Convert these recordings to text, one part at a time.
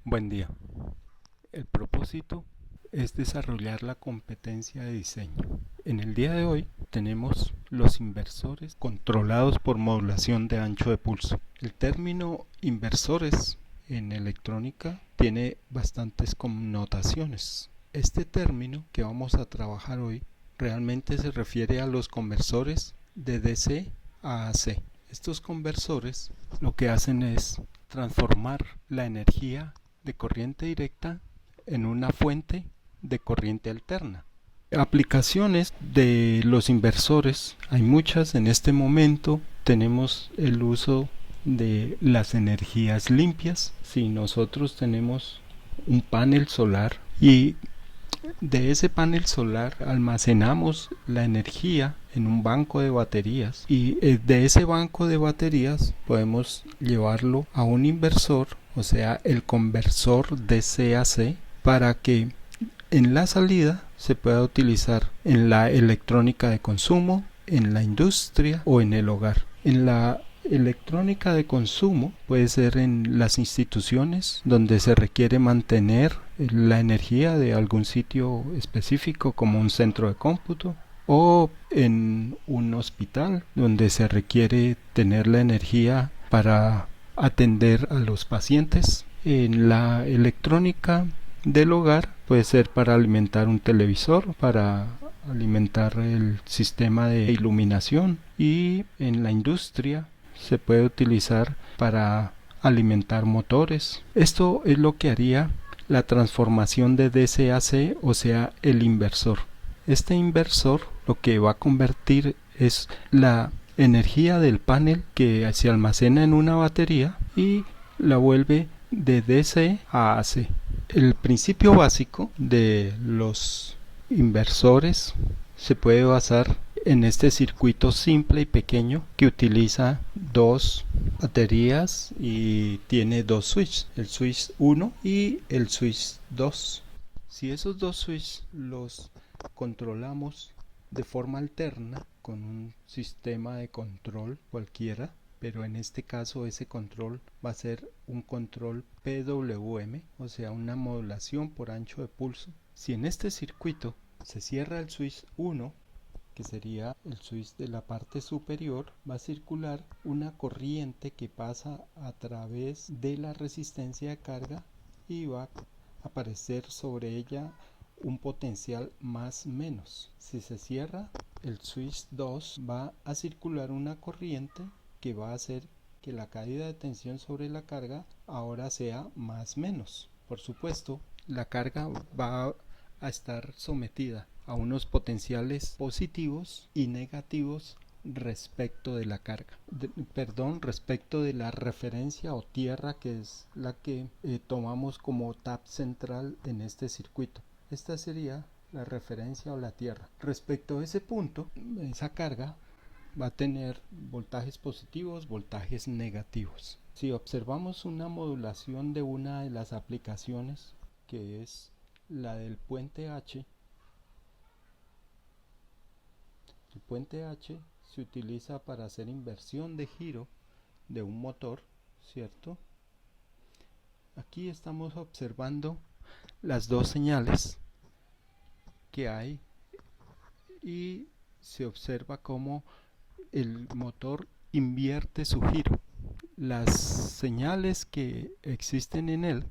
Buen día. El propósito es desarrollar la competencia de diseño. En el día de hoy tenemos los inversores controlados por modulación de ancho de pulso. El término inversores en electrónica tiene bastantes connotaciones. Este término que vamos a trabajar hoy realmente se refiere a los conversores de DC a AC. Estos conversores lo que hacen es transformar la energía de corriente directa en una fuente de corriente alterna. Aplicaciones de los inversores hay muchas en este momento. Tenemos el uso de las energías limpias. Si nosotros tenemos un panel solar y de ese panel solar almacenamos la energía en un banco de baterías y de ese banco de baterías podemos llevarlo a un inversor, o sea, el conversor DC-AC, para que en la salida se pueda utilizar en la electrónica de consumo, en la industria o en el hogar. En la electrónica de consumo puede ser en las instituciones donde se requiere mantener la energía de algún sitio específico como un centro de cómputo, o en un hospital donde se requiere tener la energía para atender a los pacientes. En la electrónica del hogar puede ser para alimentar un televisor, para alimentar el sistema de iluminación, y en la industria se puede utilizar para alimentar motores. Esto es lo que haría la transformación de DC-AC, o sea, el inversor. Este inversor lo que va a convertir es la energía del panel que se almacena en una batería y la vuelve de DC a AC. El principio básico de los inversores se puede basar en este circuito simple y pequeño que utiliza dos baterías y tiene dos switches, el switch 1 y el switch 2. Si esos dos switches los controlamos de forma alterna con un sistema de control cualquiera, pero en este caso ese control va a ser un control PWM, o sea, una modulación por ancho de pulso. Si en este circuito se cierra el switch 1, que sería el switch de la parte superior, va a circular una corriente que pasa a través de la resistencia de carga y va a aparecer sobre ella un potencial más menos. Si se cierra el switch 2, va a circular una corriente que va a hacer que la caída de tensión sobre la carga ahora sea más menos. Por supuesto, la carga va a estar sometida a unos potenciales positivos y negativos respecto de la carga, respecto de la referencia o tierra, que es la que tomamos como tap central en este circuito. Esta sería la referencia o la tierra. Respecto a ese punto, esa carga va a tener voltajes positivos, voltajes negativos. Si observamos una modulación de una de las aplicaciones, que es la del puente H, el puente H se utiliza para hacer inversión de giro de un motor, ¿cierto? Aquí estamos observando las dos señales que hay y se observa cómo el motor invierte su giro. Las señales que existen en él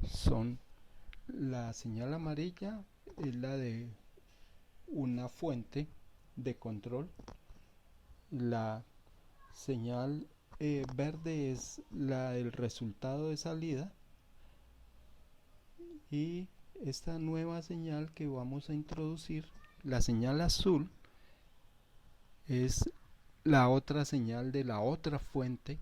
son: la señal amarilla es la de una fuente de control, la señal verde es la del resultado de salida, y esta nueva señal que vamos a introducir, la señal azul, es la otra señal de la otra fuente,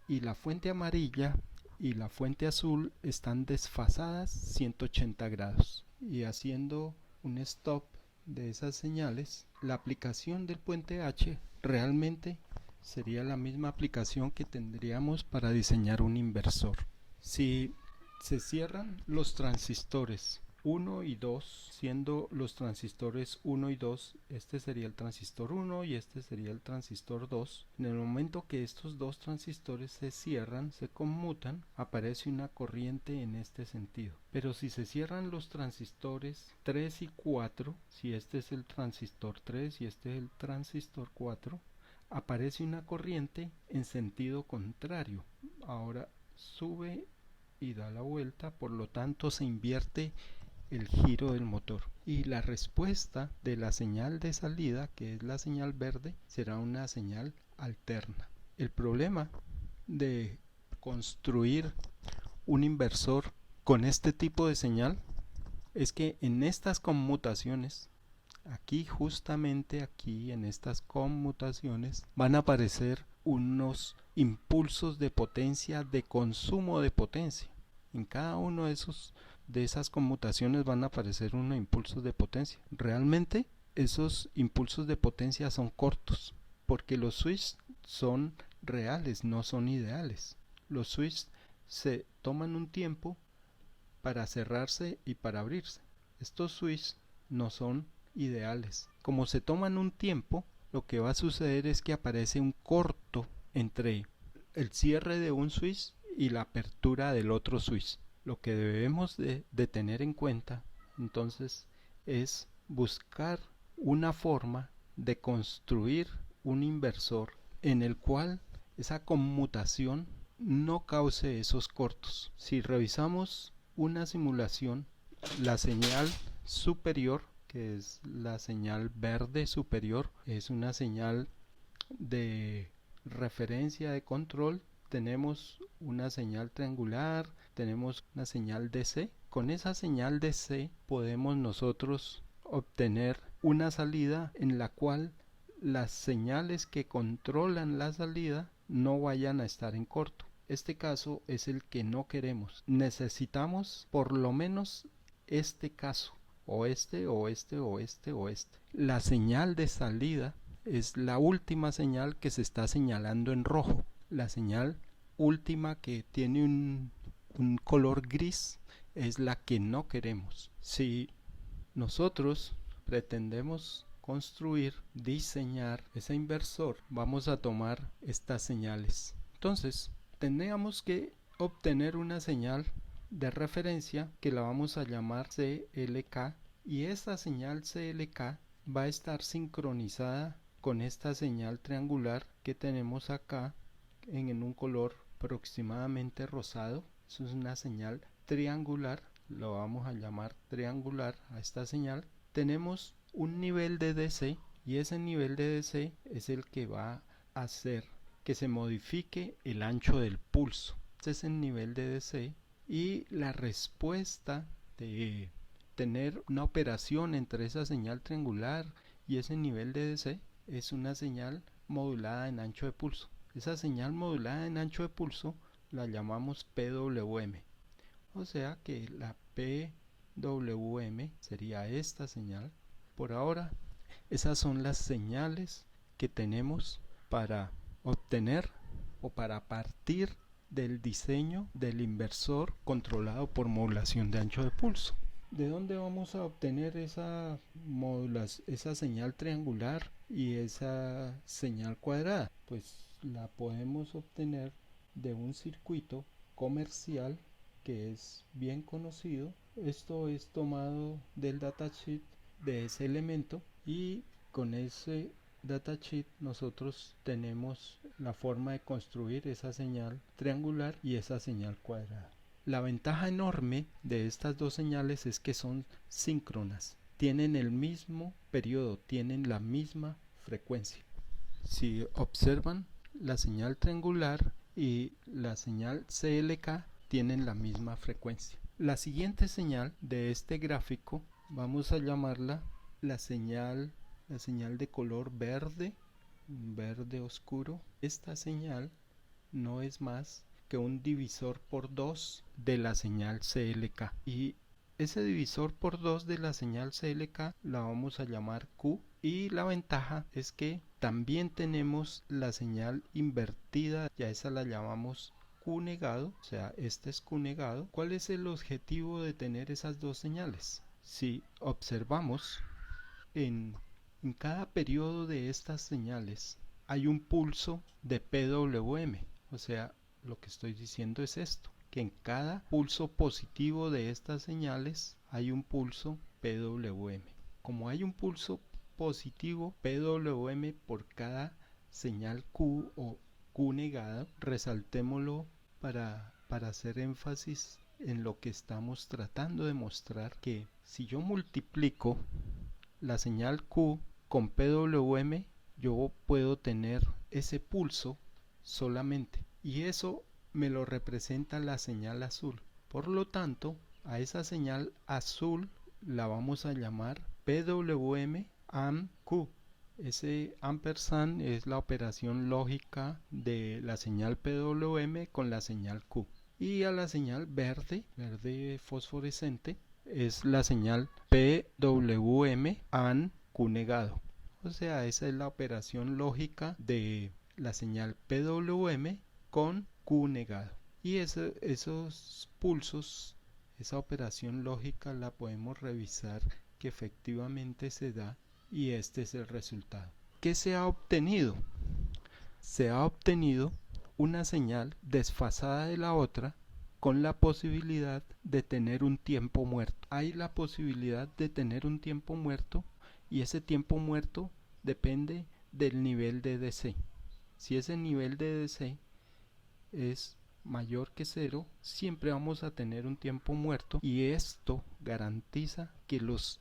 y la fuente amarilla y la fuente azul están desfasadas 180 grados. Y haciendo un stop de esas señales, la aplicación del puente H realmente sería la misma aplicación que tendríamos para diseñar un inversor. Si se cierran los transistores 1 y 2, siendo los transistores 1 y 2, este sería el transistor 1 y este sería el transistor 2. En el momento que estos dos transistores se cierran, se conmutan, aparece una corriente en este sentido. Pero si se cierran los transistores 3 y 4, si este es el transistor 3 y este es el transistor 4, aparece una corriente en sentido contrario. Ahora sube y da la vuelta, por lo tanto se invierte el giro del motor, y la respuesta de la señal de salida, que es la señal verde, será una señal alterna. El problema de construir un inversor con este tipo de señal es que en estas conmutaciones, aquí justamente aquí en estas conmutaciones, van a aparecer unos impulsos de potencia, de consumo de potencia. En cada uno de esas conmutaciones van a aparecer unos impulsos de potencia. Realmente esos impulsos de potencia son cortos, porque los switches son reales, no son ideales. Los switches se toman un tiempo para cerrarse y para abrirse. Estos switches no son ideales. Como se toman un tiempo, lo que va a suceder es que aparece un corto entre el cierre de un switch y la apertura del otro switch. Lo que debemos de tener en cuenta entonces es buscar una forma de construir un inversor en el cual esa conmutación no cause esos cortos. Si revisamos una simulación, la señal superior, que es la señal verde superior, es una señal de referencia de control. Tenemos una señal triangular, tenemos una señal DC. Con esa señal DC podemos nosotros obtener una salida en la cual las señales que controlan la salida no vayan a estar en corto. Este caso es el que no queremos. Necesitamos por lo menos este caso, o este, o este, o este, o este. La señal de salida es la última señal que se está señalando en rojo. La señal última que tiene un color gris es la que no queremos. Si nosotros pretendemos construir, diseñar ese inversor, vamos a tomar estas señales. Entonces, tendríamos que obtener una señal de referencia que la vamos a llamar CLK, y esta señal CLK va a estar sincronizada con esta señal triangular que tenemos acá en un color aproximadamente rosado. Eso es una señal triangular, lo vamos a llamar triangular a esta señal. Tenemos un nivel de DC y ese nivel de DC es el que va a hacer que se modifique el ancho del pulso. Este es el nivel de DC, y la respuesta de tener una operación entre esa señal triangular y ese nivel de DC es una señal modulada en ancho de pulso. Esa señal modulada en ancho de pulso la llamamos PWM. O sea que la PWM sería esta señal. Por ahora, esas son las señales que tenemos para obtener o para partir del diseño del inversor controlado por modulación de ancho de pulso. ¿De dónde vamos a obtener esa señal triangular y esa señal cuadrada? Pues la podemos obtener de un circuito comercial que es bien conocido. Esto es tomado del datasheet de ese elemento, y con ese datasheet nosotros tenemos la forma de construir esa señal triangular y esa señal cuadrada. La ventaja enorme de estas dos señales es que son síncronas, tienen el mismo periodo, tienen la misma frecuencia. Si observan, la señal triangular y la señal CLK tienen la misma frecuencia. La siguiente señal de este gráfico vamos a llamarla la señal de color verde, verde oscuro. Esta señal no es más que un divisor por 2 de la señal CLK, y ese divisor por 2 de la señal CLK la vamos a llamar Q, y la ventaja es que también tenemos la señal invertida, ya esa la llamamos Q negado, o sea, este es Q negado. ¿Cuál es el objetivo de tener esas dos señales? Si observamos en cada periodo de estas señales hay un pulso de PWM, o sea, lo que estoy diciendo es esto, que en cada pulso positivo de estas señales hay un pulso PWM. Como hay un pulso positivo PWM por cada señal Q o Q negada, resaltémoslo para hacer énfasis en lo que estamos tratando de mostrar, que si yo multiplico la señal Q con PWM, yo puedo tener ese pulso solamente, y eso me lo representa la señal azul. Por lo tanto, a esa señal azul la vamos a llamar PWM AMQ. Ese ampersand es la operación lógica de la señal PWM con la señal Q. Y a la señal verde fosforescente, es la señal PWM AND Q negado. O sea, esa es la operación lógica de la señal PWM con Q negado. Y esos pulsos, esa operación lógica la podemos revisar que efectivamente se da, y este es el resultado. ¿Qué se ha obtenido? Se ha obtenido una señal desfasada de la otra, con la posibilidad de tener un tiempo muerto. Hay la posibilidad de tener un tiempo muerto, y ese tiempo muerto depende del nivel de DC. Si ese nivel de DC es mayor que 0, siempre vamos a tener un tiempo muerto, y esto garantiza que los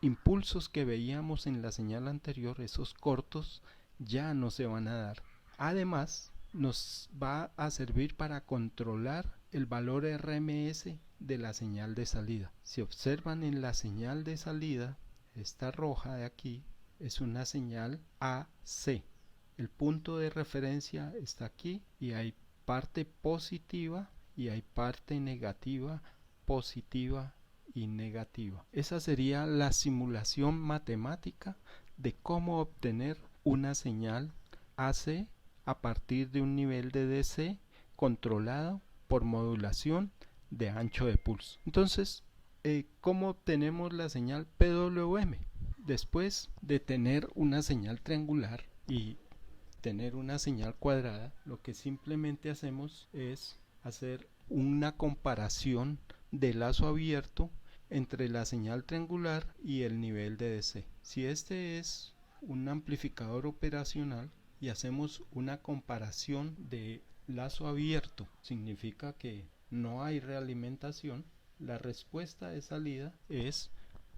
impulsos que veíamos en la señal anterior, esos cortos, ya no se van a dar. Además, nos va a servir para controlar el valor RMS de la señal de salida. Si observan en la señal de salida, esta roja de aquí es una señal AC. El punto de referencia está aquí, y hay parte positiva y hay parte negativa, positiva y negativa. Esa sería la simulación matemática de cómo obtener una señal AC a partir de un nivel de DC controlado por modulación de ancho de pulso. Entonces, ¿cómo obtenemos la señal PWM? Después de tener una señal triangular y tener una señal cuadrada, lo que simplemente hacemos es hacer una comparación de lazo abierto entre la señal triangular y el nivel de DC. Si este es un amplificador operacional y hacemos una comparación de lazo abierto, significa que no hay realimentación, la respuesta de salida es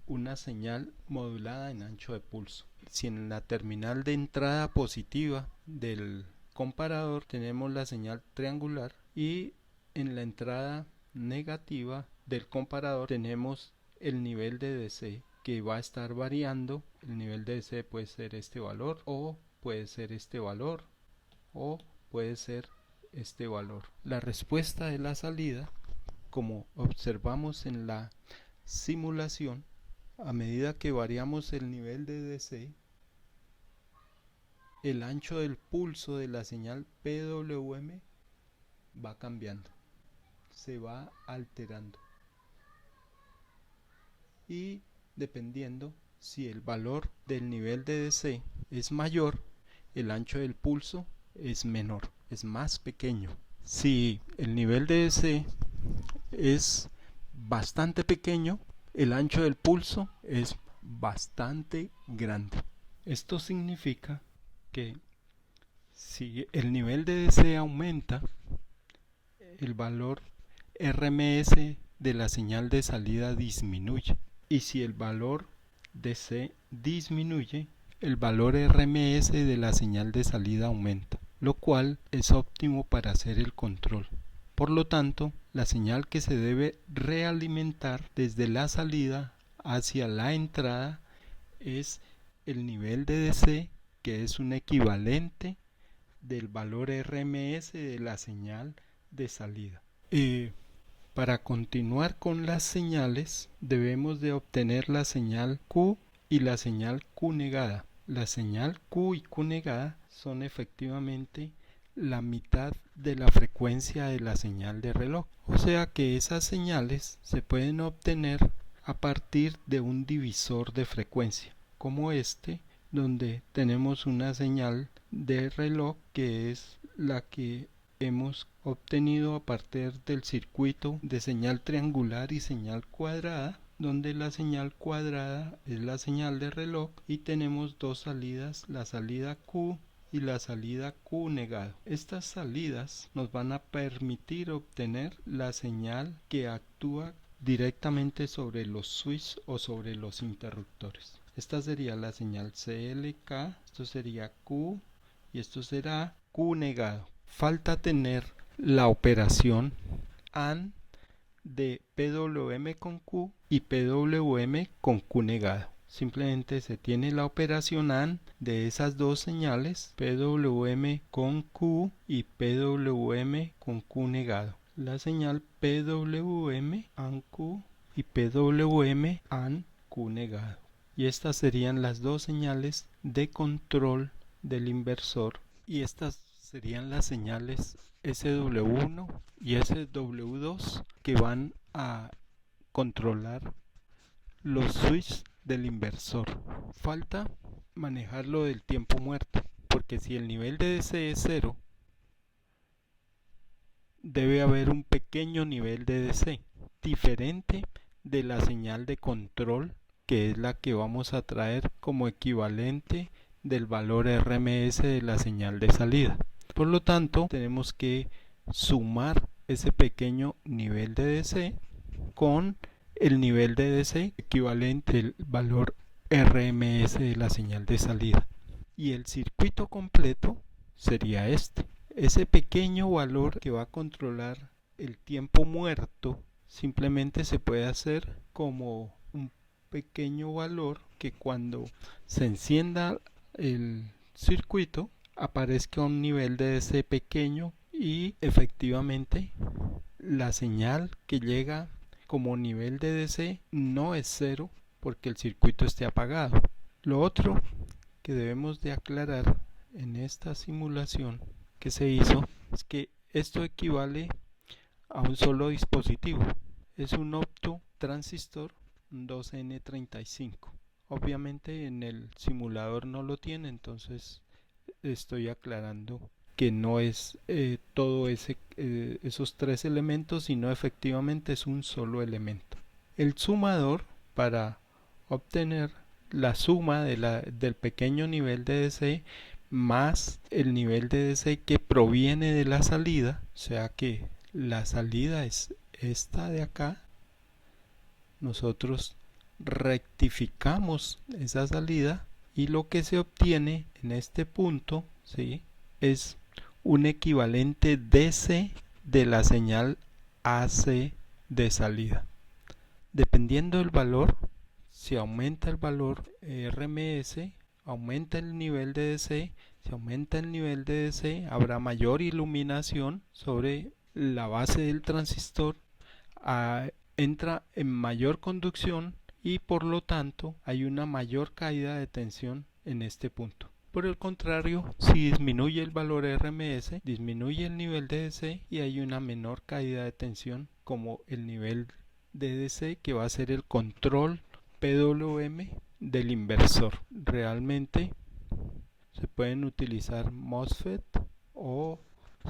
una señal modulada en ancho de pulso. Si en la terminal de entrada positiva del comparador tenemos la señal triangular, y en la entrada negativa del comparador tenemos el nivel de DC, que va a estar variando. El nivel de DC puede ser este valor, o puede ser este valor, o puede ser este valor. La respuesta de la salida, como observamos en la simulación, a medida que variamos el nivel de DC, el ancho del pulso de la señal PWM va cambiando, se va alterando, y dependiendo si el valor del nivel de DC es mayor, el ancho del pulso es menor, es más pequeño. Si el nivel de DC es bastante pequeño, el ancho del pulso es bastante grande. Esto significa que si el nivel de DC aumenta, el valor RMS de la señal de salida disminuye, y si el valor DC disminuye, el valor RMS de la señal de salida aumenta, lo cual es óptimo para hacer el control. Por lo tanto, la señal que se debe realimentar desde la salida hacia la entrada es el nivel de DC, que es un equivalente del valor RMS de la señal de salida. Para continuar con las señales, debemos de obtener la señal Q y la señal Q negada. La señal Q y Q negada son efectivamente la mitad de la frecuencia de la señal de reloj. O sea que esas señales se pueden obtener a partir de un divisor de frecuencia, como este, donde tenemos una señal de reloj que es la que hemos obtenido a partir del circuito de señal triangular y señal cuadrada, donde la señal cuadrada es la señal de reloj y tenemos dos salidas, la salida Q y la salida Q negado. Estas salidas nos van a permitir obtener la señal que actúa directamente sobre los switches o sobre los interruptores. Esta sería la señal CLK, esto sería Q y esto será Q negado. Falta tener la operación AND de PWM con Q y PWM con Q negado. Simplemente se tiene la operación AND de esas dos señales, PWM con Q y PWM con Q negado. La señal PWM AND Q y PWM AND Q negado. Y estas serían las dos señales de control del inversor, y estas serían las señales SW1 y SW2 que van a controlar los switches del inversor. Falta manejar lo del tiempo muerto, porque si el nivel de DC es 0, debe haber un pequeño nivel de DC, diferente de la señal de control, que es la que vamos a traer como equivalente del valor RMS de la señal de salida. Por lo tanto, tenemos que sumar ese pequeño nivel de DC con el nivel de DC equivalente al valor RMS de la señal de salida. Y el circuito completo sería este. Ese pequeño valor que va a controlar el tiempo muerto simplemente se puede hacer como un pequeño valor que cuando se encienda el circuito aparezca un nivel de DC pequeño y efectivamente la señal que llega como nivel de DC no es 0 porque el circuito esté apagado. Lo otro que debemos de aclarar en esta simulación que se hizo es que esto equivale a un solo dispositivo. Es un optotransistor 2N35. Obviamente en el simulador no lo tiene, entonces estoy aclarando que no es todo esos tres elementos, sino efectivamente es un solo elemento. El sumador, para obtener la suma del pequeño nivel de DC más el nivel de DC que proviene de la salida, o sea que la salida es esta de acá, nosotros rectificamos esa salida y lo que se obtiene en este punto, ¿sí?, es un equivalente DC de la señal AC de salida. Dependiendo del valor, si aumenta el valor RMS, aumenta el nivel de DC. Si aumenta el nivel de DC, habrá mayor iluminación sobre la base del transistor, entra en mayor conducción y por lo tanto hay una mayor caída de tensión en este punto. Por el contrario, si disminuye el valor RMS, disminuye el nivel de DC y hay una menor caída de tensión, como el nivel de DC que va a ser el control PWM del inversor. Realmente se pueden utilizar MOSFET o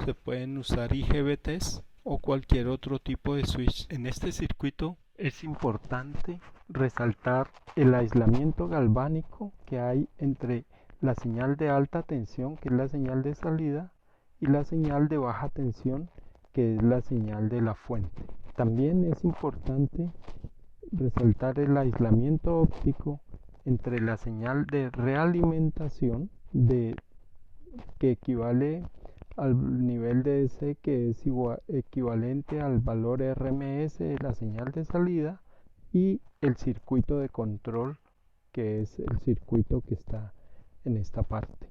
se pueden usar IGBTs o cualquier otro tipo de switch. En este circuito es importante resaltar el aislamiento galvánico que hay entre la señal de alta tensión, que es la señal de salida, y la señal de baja tensión, que es la señal de la fuente. También es importante resaltar el aislamiento óptico entre la señal de realimentación que equivale al nivel de DC, que es equivalente al valor RMS de la señal de salida, y el circuito de control, que es el circuito que está en esta parte.